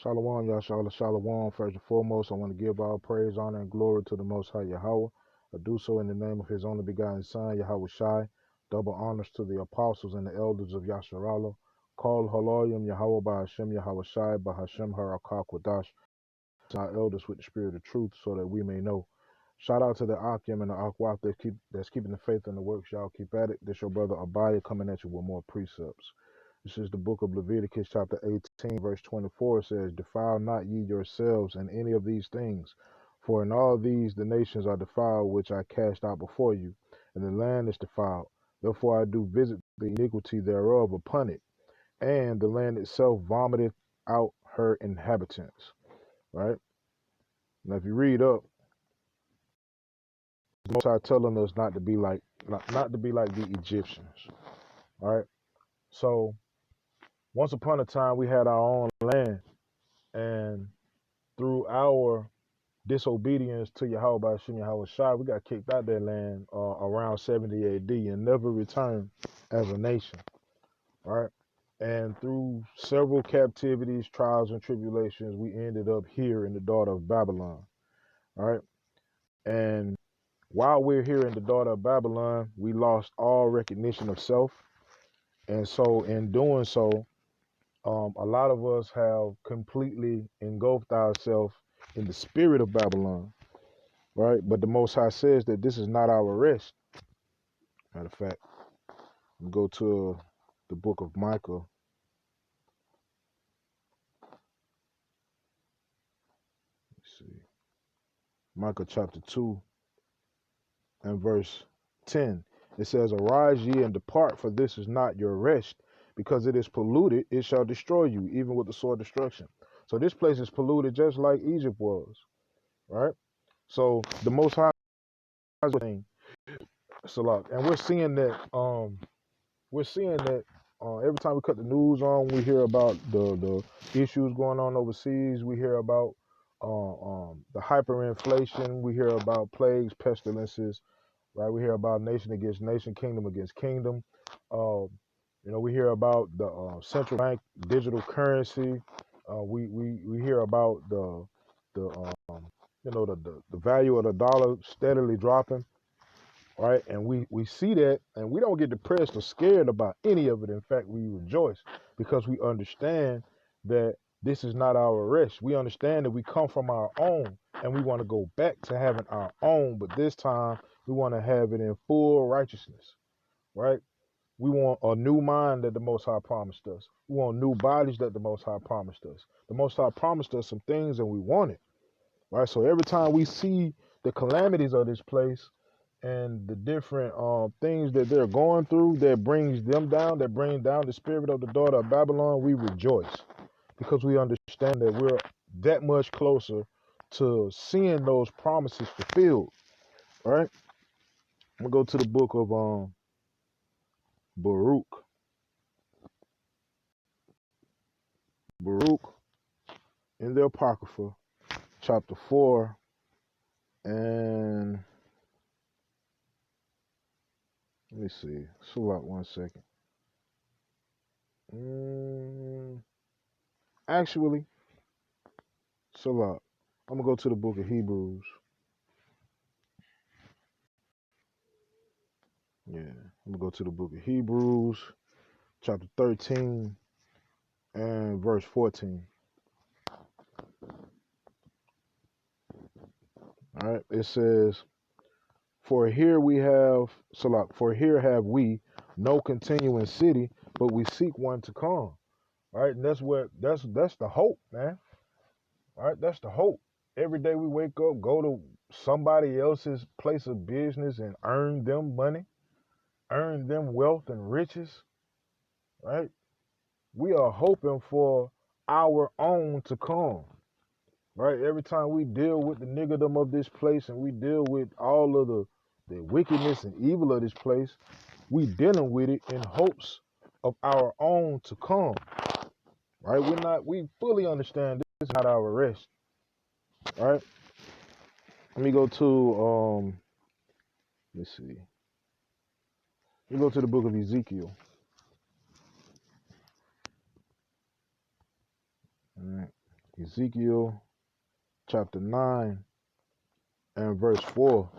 Shalom, Yashala, Shalom. First and foremost, I want to give all praise, honor, and glory to the Most High Yahweh. I do so in the name of His only begotten Son, Yahweh Shai. Double honors to the apostles and the elders of Yasharala. Call Haloyim Yahweh by Hashem Yahweh Shai by Hashem Harakak Wadash. To our elders with the spirit of truth so that we may know. Shout out to the Akim and the Akwaf that's keeping the faith in the works. Y'all keep at it. This your brother Abaya coming at you with more precepts. This is the book of Leviticus, chapter 18, verse 24. It says, defile not ye yourselves in any of these things, for in all these the nations are defiled, which I cast out before you, and the land is defiled. Therefore I do visit the iniquity thereof upon it, and the land itself vomiteth out her inhabitants. Right? Now, if you read up, the Most High telling us not to be like the Egyptians. All right. So once upon a time we had our own land, and through our disobedience to Yahweh by Hashem Yahweh Shai, we got kicked out that land around 70 AD and never returned as a nation. All right. And through several captivities, trials, and tribulations, we ended up here in the daughter of Babylon. All right. And while we're here in the daughter of Babylon, we lost all recognition of self. And so in doing so, a lot of us have completely engulfed ourselves in the spirit of Babylon, right? But the Most High says that this is not our rest. Matter of fact, we go to the book of Micah. Let's see. Micah chapter 2 and verse 10. It says, arise ye and depart, for this is not your rest. Because it is polluted, it shall destroy you, even with the sword of destruction. So this place is polluted just like Egypt was, right? So the Most High thing, Salah, and we're seeing that. Every time we cut the news on, we hear about the issues going on overseas. We hear about the hyperinflation. We hear about plagues, pestilences, right? We hear about nation against nation, kingdom against kingdom. Uh, we hear about the central bank digital currency. We hear about the the value of the dollar steadily dropping, right? And we see that, and we don't get depressed or scared about any of it. In fact, we rejoice because we understand that this is not our rest. We understand that we come from our own, and we want to go back to having our own, but this time we want to have it in full righteousness, right? We want a new mind that the Most High promised us. We want new bodies that the Most High promised us. The Most High promised us some things, and we want it, right? So every time we see the calamities of this place and the different things that they're going through that brings them down, that brings down the spirit of the daughter of Babylon, we rejoice because we understand that we're that much closer to seeing those promises fulfilled, right? I'm going to go to the book of Baruch. Baruch in the Apocrypha, chapter 4, and let me see. Slow out 1 second. Actually, slow out. I'm going to go to the book of Hebrews. Yeah, I'm going to go to the book of Hebrews, chapter 13, and verse 14. All right, it says, For here have we no continuing city, but we seek one to come. Right, and that's the hope, man. All right, that's the hope. Every day we wake up, go to somebody else's place of business and earn them money, earn them wealth and riches. Right, we are hoping for our own to come. Right, every time we deal with the niggerdom of this place and we deal with all of the wickedness and evil of this place, we dealing with it in hopes of our own to come. Right, we fully understand this is not our rest. Right, let me go to let's see. We go to the book of Ezekiel. All right. Ezekiel chapter 9 and verse 4.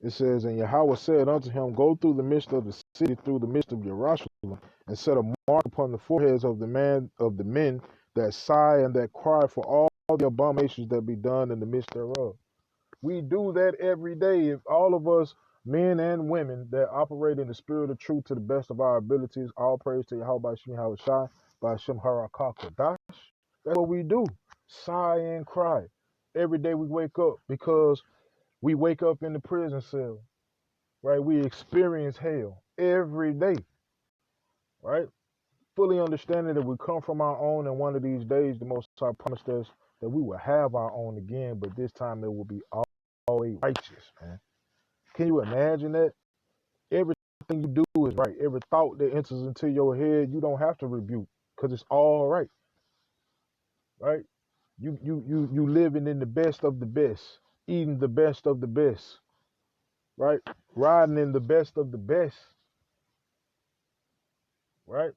It says, and Yahweh said unto him, go through the midst of the city, through the midst of Jerusalem, and set a mark upon the foreheads of the men that sigh and that cry for all the abominations that be done in the midst thereof. We do that every day. If all of us, men and women, that operate in the spirit of truth to the best of our abilities, all praise to Yahweh by Shem Shai, by Shem Harakakadash. That's what we do. Sigh and cry. Every day we wake up because we wake up in the prison cell, right? We experience hell every day, right? Fully understanding that we come from our own, and one of these days, the Most High promised us that we will have our own again, but this time it will be always righteous, man. Can you imagine that? Everything you do is right. Every thought that enters into your head, you don't have to rebuke because it's all right, right? You living in the best of the best, eating the best of the best, right? Riding in the best of the best, right?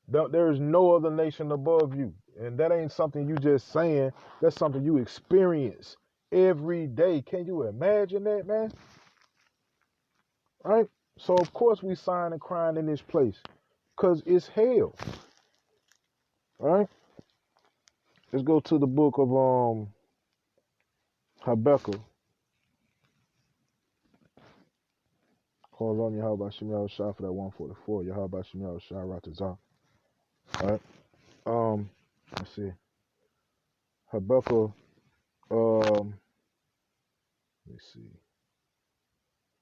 There is no other nation above you. And that ain't something you just saying. That's something you experience every day. Can you imagine that, man? Right? So of course we sighing and crying in this place. Because it's hell. Right? Let's go to the book of Habakkuk. Call on Yahweh Shem Shah for that 144. Yahweh Shem Shah Ratazah. Right? Let's see. Habakkuk, let's see.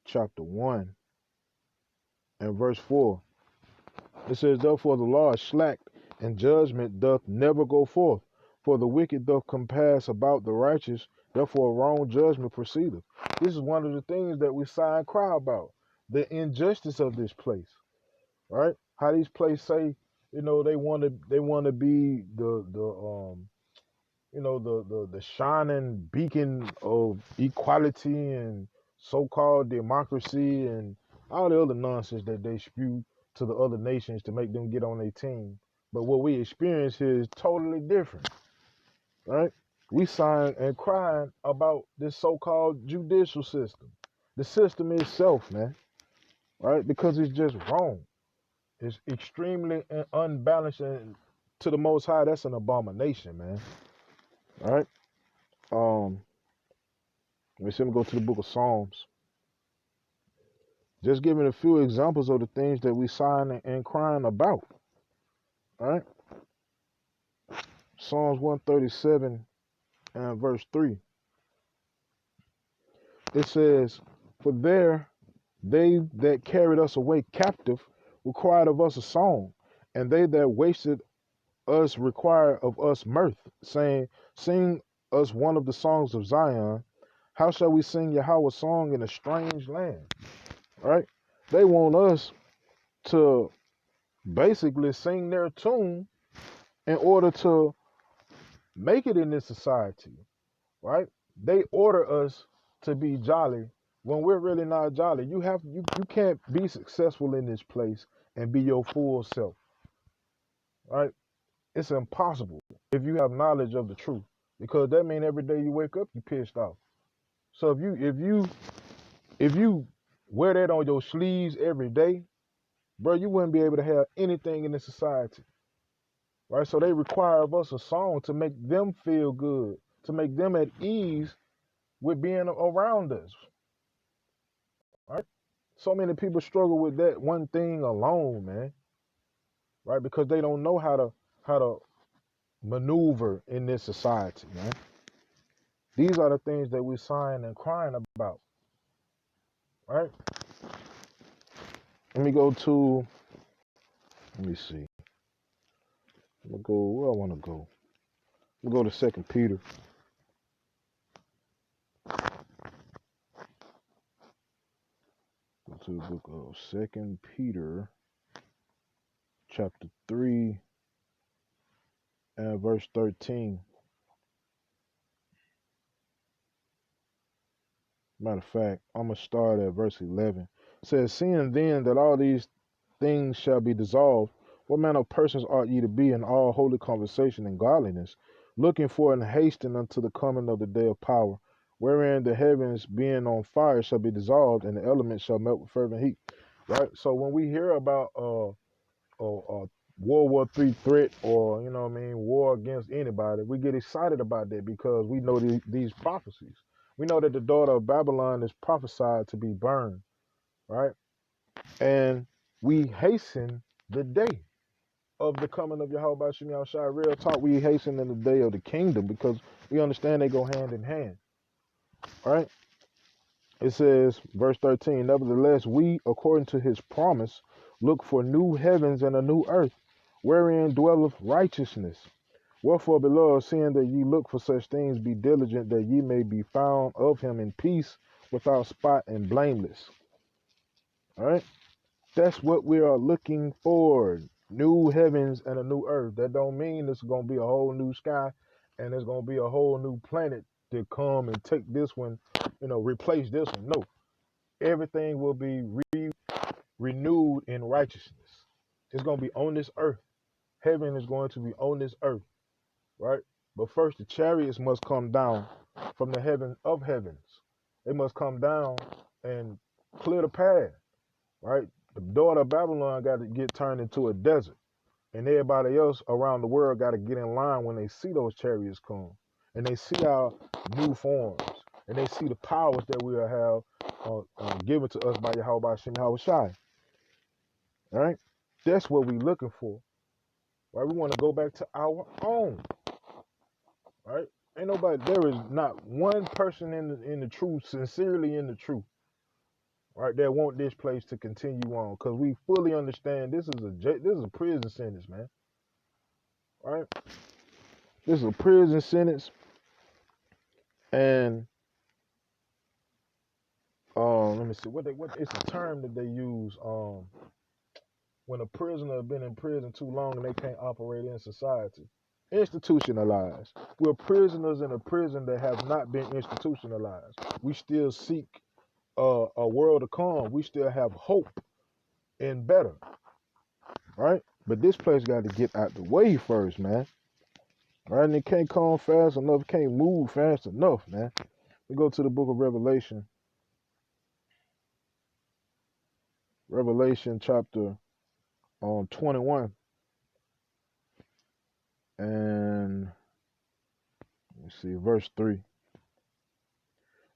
Chapter 1 and verse 4. It says, therefore the law is slack, and judgment doth never go forth. For the wicked doth compass about the righteous, therefore wrong judgment proceedeth. This is one of the things that we sigh and cry about. The injustice of this place, right? How these places say, they want to be the shining beacon of equality and so-called democracy and all the other nonsense that they spew to the other nations to make them get on their team. But what we experience here is totally different, right? We sighing and crying about this so-called judicial system. The system itself, man, right? Because it's just wrong. It's extremely unbalanced, and to the Most High, that's an abomination, man. All right. Let me go to the book of Psalms. Just giving a few examples of the things that we sighing and crying about. All right. Psalms 137 and verse 3. It says, for there they that carried us away captive required of us a song, and they that wasted us require of us mirth, saying, sing us one of the songs of Zion. How shall we sing Yahweh's song in a strange land? Right? They want us to basically sing their tune in order to make it in this society, right? They order us to be jolly when we're really not jolly. You can't be successful in this place and be your full self, right? It's impossible if you have knowledge of the truth, because that means every day you wake up you pissed off. So if you wear that on your sleeves every day, bro, you wouldn't be able to have anything in this society, right? So they require of us a song to make them feel good, to make them at ease with being around us, right? So many people struggle with that one thing alone, man, right? Because they don't know how to maneuver in this society, man. These are the things that we're sighing and crying about, right? Let me go to, let me see. I'm gonna go where I want to go. I'm gonna go to 2 Peter. Go to the book of 2 Peter, chapter 3 and verse 13. Matter of fact, I'm gonna start at verse 11. It says, seeing then that all these things shall be dissolved, What manner of persons ought ye to be in all holy conversation and godliness, looking for and hastening unto the coming of the day of power, wherein the heavens being on fire shall be dissolved, and the elements shall melt with fervent heat. Right. So when we hear about World War III threat, or you know what I mean, war against anybody, we get excited about that because we know these prophecies. We know that the daughter of Babylon is prophesied to be burned, right? And we hasten the day of the coming of Yahweh Shem Yahushua. Real talk, we hasten in the day of the kingdom because we understand they go hand in hand, right? It says, verse 13, nevertheless, we, according to his promise, look for new heavens and a new earth, wherein dwelleth righteousness. Wherefore, beloved, seeing that ye look for such things, be diligent that ye may be found of him in peace, without spot and blameless. All right? That's what we are looking for. New heavens and a new earth. That don't mean it's going to be a whole new sky and there's going to be a whole new planet to come and take this one, replace this one. No. Everything will be renewed in righteousness. It's going to be on this earth. Heaven is going to be on this earth, right? But first, the chariots must come down from the heaven of heavens. They must come down and clear the path, right? The daughter of Babylon got to get turned into a desert, and everybody else around the world got to get in line when they see those chariots come, and they see our new forms, and they see the powers that we will have given to us by Yahweh Shem Yahushai. All right, that's what we're looking for. Right, we want to go back to our own. Right, ain't nobody. There is not one person in the truth, sincerely in the truth, right, that want this place to continue on, because we fully understand this is a prison sentence, man. Right, this is a prison sentence, and let me see what it's a term that they use when a prisoner has been in prison too long and they can't operate in society. Institutionalized. We're prisoners in a prison that have not been institutionalized. We still seek a world to come. We still have hope and better, right? But this place got to get out the way first, man. Right? And it can't come fast enough. Can't move fast enough, man. We go to the book of Revelation. Revelation chapter 21. And let's see, verse 3. It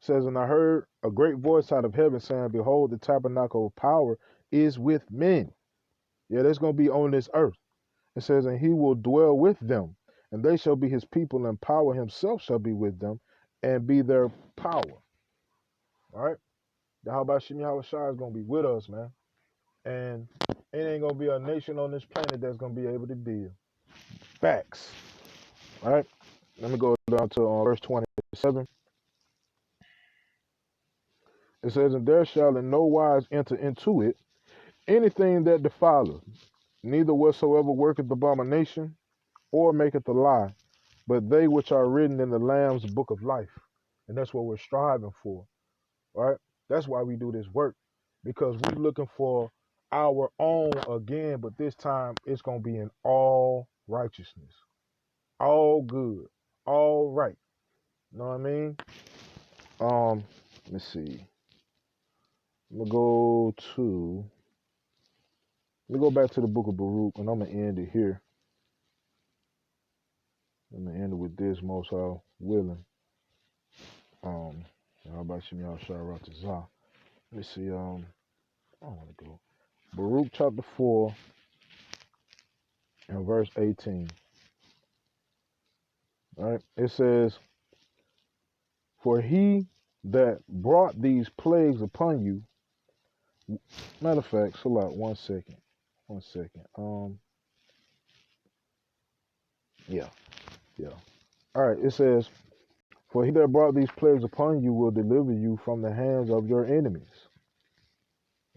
says, and I heard a great voice out of heaven saying, behold, the tabernacle of power is with men. Yeah, that's going to be on this earth. It says, and he will dwell with them, and they shall be his people, and power himself shall be with them, and be their power. All right? Yahweh Shem Yahushua is going to be with us, man. And it ain't going to be a nation on this planet that's going to be able to deal. Facts. All right? Let me go down to verse 27. It says, and there shall in no wise enter into it anything that defileth, neither whatsoever worketh abomination, or maketh a lie, but they which are written in the Lamb's book of life. And that's what we're striving for, right? That's why we do this work, because we're looking for our own again, but this time it's going to be in all righteousness, all good, all right. You know what I mean? Let's see. Let me go back to the book of Baruch, and I'm going to end it here. I'm going to end it with this, most willing. How about Shem Yahushua Ratazah? Let me see. I don't want to go. Baruch chapter 4 and verse 18. All right. It says, for he that brought these plagues upon you. Matter of fact, so like 1 second. 1 second. Yeah. All right. It says, for he that brought these plagues upon you will deliver you from the hands of your enemies.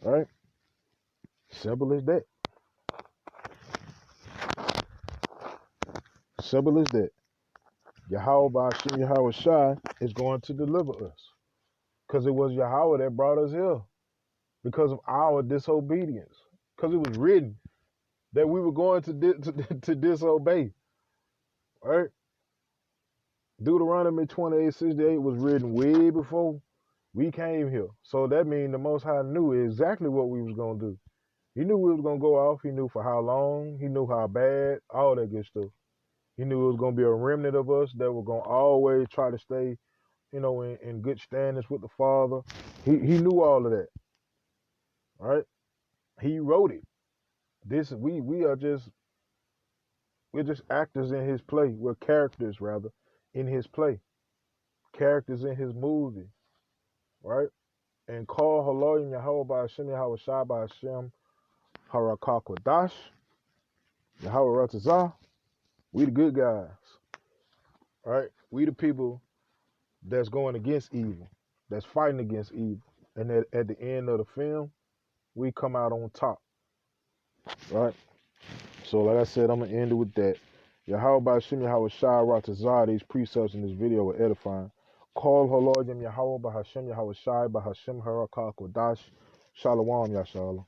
All right. Simple as that. Simple as that. Yahweh Shem Yahweh Shai is going to deliver us. Because it was Yahweh that brought us here. Because of our disobedience. Because it was written that we were going to disobey. Right? Deuteronomy 28:68 was written way before we came here. So that means the Most High knew exactly what we was gonna do. He knew we was gonna go off. He knew for how long. He knew how bad. All that good stuff. He knew it was gonna be a remnant of us that were gonna always try to stay, in good standings with the Father. He knew all of that. Right? He wrote it. This we are just we're just actors in his play. We're characters rather in his play. Characters in his movie. Right? And call Haloyim Yahweh by Hashem Yahweh Shai by Hashem Harakakwadash Yahweh Ratazah. We the good guys. Right? We the people that's going against evil, that's fighting against evil. And at the end of the film, we come out on top. Right? So like I said, I'm gonna end it with that. Yahweh by Hashem Yahweh Shai Ratazah, these precepts in this video were edifying. Call Haloyim Yahweh by Hashem Yahweh Shai by Hashem Harakakwadash. Shalom Yashala.